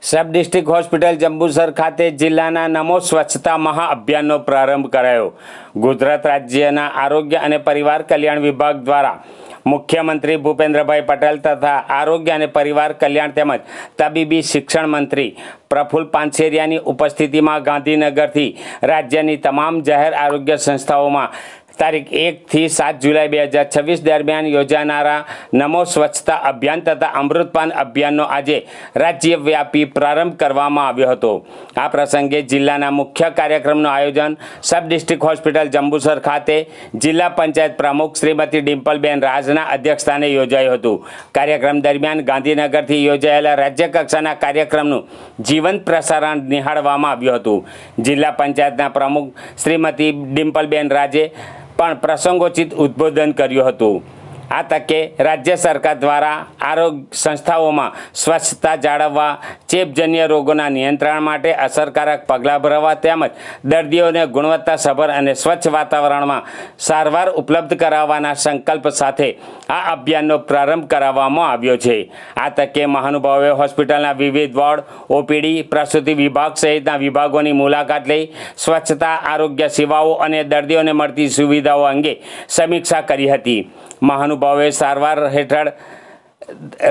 सब district hospital Jambusar ખાતે જિલ્લાના નમો સ્વચ્છતા મહાઅભિયાનનો પ્રારંભ કરાયો। ગુજરાત રાજ્યના આરોગ્ય અને પરિવાર કલ્યાણ વિભાગ દ્વારા મુખ્યમંત્રી ભૂપેન્દ્રભાઈ પટેલ તથા આરોગ્ય અને પરિવાર કલ્યાણ તેમજ તબીબી શિક્ષણ મંત્રી પ્રફુલ પાનસેરિયાની ઉપસ્થિતિમાં ગાંધીનગરથી રાજ્યની તમામ જાહેર આરોગ્ય સંસ્થાઓમાં તારીખ 1 થી 7 जुलाई 2026 दरमियान योजानारा नमो स्वच्छता अभियान तथा अमृतपान अभियानનો આજે રાજ્યવ્યાપી પ્રારંભ કરવામાં આવ્યો હતો। આ પ્રસંગે જિલ્લાના મુખ્ય કાર્યક્રમનું આયોજન સબ ડિસ્ટ્રિક્ટ હોસ્પિટલ જંબુસર ખાતે જિલ્લા પંચાયત પ્રમુખ શ્રીમતી ડિમ્પલબેન રાજના અધ્યક્ષસ્થાને યોજાયું હતું। કાર્યક્રમ દરમિયાન ગાંધીનગરથી યોજાયેલા રાજ્ય કક્ષાના કાર્યક્રમનું જીવંત પ્રસારણ નિહાળવામાં આવ્યું હતું। જિલ્લા પંચાયતના પ્રમુખ શ્રીમતી ડિમ્પલબેન રાજે પણ પ્રસંગોચિત ઉદ્બોધન કર્યું હતું। આ તકે રાજ્ય સરકાર દ્વારા આરોગ્ય સંસ્થાઓમાં સ્વચ્છતા જાળવવા, ચેપજન્ય રોગોના નિયંત્રણ માટે અસરકારક પગલાં ભરવા તેમજ દર્દીઓને ગુણવત્તાસભર અને સ્વચ્છ વાતાવરણમાં સારવાર ઉપલબ્ધ કરાવવાના સંકલ્પ સાથે આ અભિયાનનો પ્રારંભ કરાવવામાં આવ્યો છે। આ તકે મહાનુભાવોએ હોસ્પિટલના વિવિધ વોર્ડ, ઓપીડી, પ્રસૂતિ વિભાગ સહિતના વિભાગોની મુલાકાત લઈ સ્વચ્છતા, આરોગ્ય સેવાઓ અને દર્દીઓને મળતી સુવિધાઓ અંગે સમીક્ષા કરી હતી। મહાનુભાવોએ સારવાર હેઠળ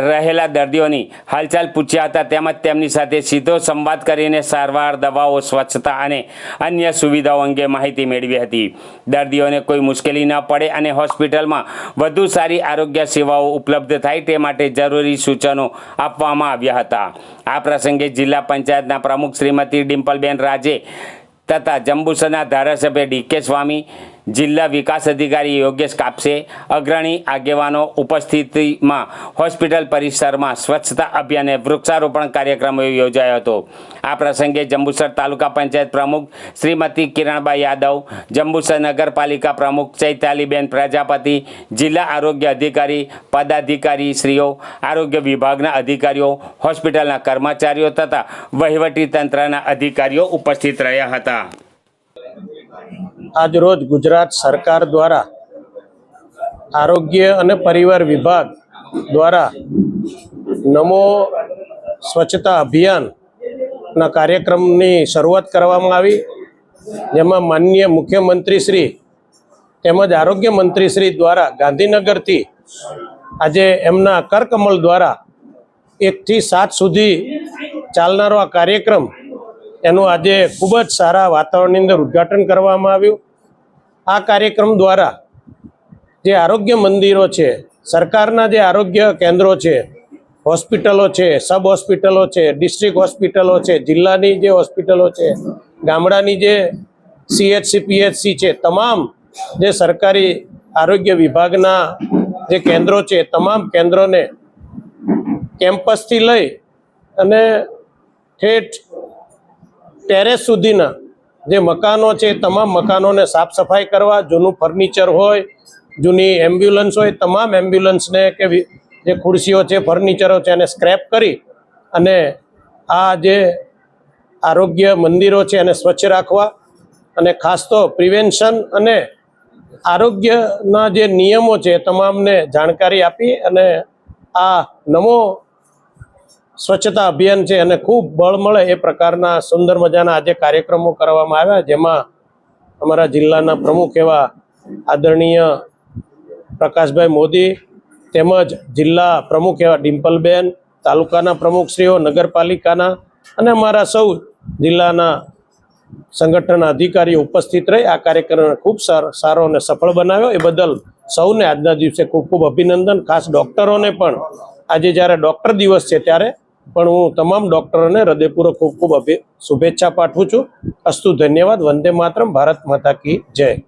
રહેલા દર્દીઓની હાલચાલ પૂછ્યા હતા તેમજ તેમની સાથે સીધો સંવાદ કરીને સારવાર, દવાઓ, સ્વચ્છતા અને અન્ય સુવિધાઓ અંગે માહિતી મેળવી હતી। દર્દીઓને કોઈ મુશ્કેલી ન પડે અને હોસ્પિટલમાં વધુ સારી આરોગ્ય સેવાઓ ઉપલબ્ધ થાય તે માટે જરૂરી સૂચનો આપવામાં આવ્યા હતા। આ પ્રસંગે જિલ્લા પંચાયતના પ્રમુખ શ્રીમતી ડિમ્પલબેન રાજે તથા જંબુસરના ધારાસભ્ય ડીકે સ્વામી, જિલ્લા વિકાસ અધિકારી યોગેશ કાપસે, અગ્રણી આગેવાનો ઉપસ્થિતિમાં હોસ્પિટલ પરિસરમાં સ્વચ્છતા અભિયાન અને વૃક્ષારોપણ કાર્યક્રમ યોજાયો હતો। આ પ્રસંગે જંબુસર તાલુકા પંચાયત પ્રમુખ શ્રીમતી કિરણબાઈ યાદવ, જંબુસર નગરપાલિકા પ્રમુખ ચૈતાલીબેન પ્રજાપતિ, જિલ્લા આરોગ્ય અધિકારી, પદાધિકારી શ્રીઓ, આરોગ્ય વિભાગના અધિકારીઓ, હોસ્પિટલના કર્મચારીઓ તથા વહીવટી તંત્રના અધિકારીઓ ઉપસ્થિત રહ્યા હતા। आज रोज गुजरात सरकार द्वारा आरोग्य અને परिवार विभाग द्वारा नमो स्वच्छता अभियान ना कार्यक्रमनी शरूआत करवामां आवी, जेमां माननीय मुख्यमंत्री श्री તેમજ आरोग्य मंत्री श्री द्वारा गांधीनगर थी आज एमना करकमल द्वारा 1 થી 7 सुधी चालनारो आ कार्यक्रम एनु आज खूब ज सारा वातावरणनी अंदर उद्घाटन करवामां आव्युं। आ कार्यक्रम द्वारा जे आरोग्य मंदिरों है, सरकारना जे आरोग्य केन्द्रों है, हॉस्पिटलों है, सब हॉस्पिटलों है, डिस्ट्रिक्ट हॉस्पिटलों है, जिल्लानी जे हॉस्पिटलों है, गामडानी जे सीएचसी पीएचसी है, तमाम जे सरकारी आरोग्य विभागना जे केन्द्रों है, तमाम केन्द्रों ने केम्पस थी लई अने ठेठ टेरेस सुधीना जे मकानों है, तमाम मकानों ने साफ सफाई करवा, जूनू फर्निचर होय, जूनी एम्ब्युलन्स होय, तमाम एम्ब्युलन्स ने के जे खुर्सीओ है, फर्निचरो है, एने स्क्रैप करी अने आ जे आरोग्य मंदिरों है एने स्वच्छ राखवा अने खास तो प्रिवेन्शन अने आरोग्यना जे नियमों है तमाम ने जानकारी आपी अने आ नमो स्वच्छता अभियान है अने खूब बळ मळे ए प्रकारना सुंदर मजाना आज कार्यक्रमों करवामां आव्या, जेमां अमरा जिल्लाना प्रमुख एवा आदरणीय प्रकाशभाई मोदी तेमज जिल्ला प्रमुख एवा डिम्पलबेन, तालुकाना प्रमुखश्रीओ, नगरपालिकाना अने अमारा सौ जिल्लाना संगठन अधिकारी उपस्थित रही आ कार्यक्रम खूब सारो अने सफल बनाव्यो। ए बदल सौने आजना दिवसे खूब खूब अभिनंदन। खास डॉक्टरोने पण आज ज्यारे डॉक्टर दिवस है त्यारे पण हूँ तमाम डॉक्टरों हृदयपूर्वक खूब खूब शुभेच्छा पाठवुं छुं। अस्तु, धन्यवाद। वंदे मातरम। भारत माता की जय।